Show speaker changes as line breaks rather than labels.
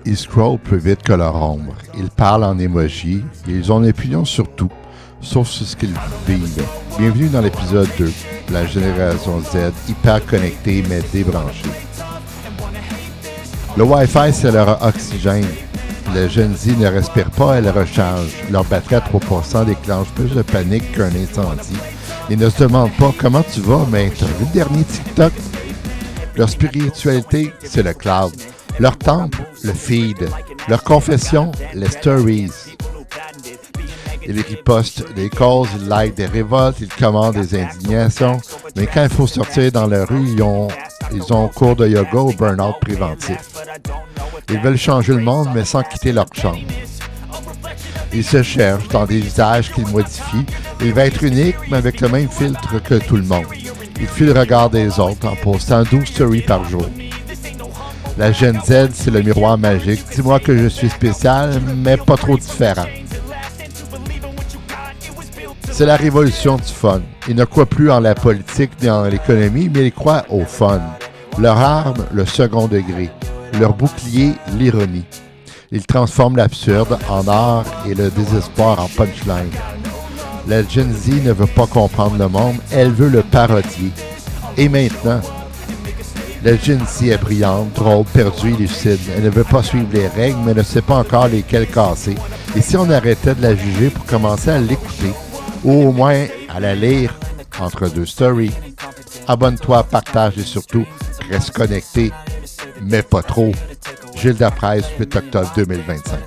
Ils scrollent plus vite que leur ombre. Ils parlent en emoji et ils ont une opinion sur tout, sauf sur ce qu'ils vivent. Bienvenue dans l'épisode 2, la génération Z, hyper connectée mais débranchée. Le Wi-Fi, c'est leur oxygène. Les Gen Z ne respirent pas, elles rechargent. Leur batterie à 3% déclenche plus de panique qu'un incendie. Ils ne se demandent pas comment tu vas, mais t'as vu le dernier TikTok? Leur spiritualité, c'est le cloud. Leur temple, le feed. Leur confession, les stories. Ils ripostent des causes, ils likent des révoltes, ils commandent des indignations. Mais quand il faut sortir dans la rue, ils ont cours de yoga ou burn-out préventif. Ils veulent changer le monde, mais sans quitter leur chambre. Ils se cherchent dans des visages qu'ils modifient. Ils veulent être uniques, mais avec le même filtre que tout le monde. Ils fuient le regard des autres en postant 12 stories par jour. La Gen Z, c'est le miroir magique. Dis-moi que je suis spécial, mais pas trop différent. C'est la révolution du fun. Ils ne croient plus en la politique ni en l'économie, mais ils croient au fun. Leur arme, le second degré. Leur bouclier, l'ironie. Ils transforment l'absurde en art et le désespoir en punchline. La Gen Z ne veut pas comprendre le monde, elle veut le parodier. Et maintenant, la Gen Z est brillante, drôle, perdue et lucide. Elle ne veut pas suivre les règles, mais ne sait pas encore lesquelles casser. Et si on arrêtait de la juger pour commencer à l'écouter, ou au moins à la lire entre deux stories? Abonne-toi, partage et surtout, reste connecté, mais pas trop. Gilles Dapresse, 8 octobre 2025.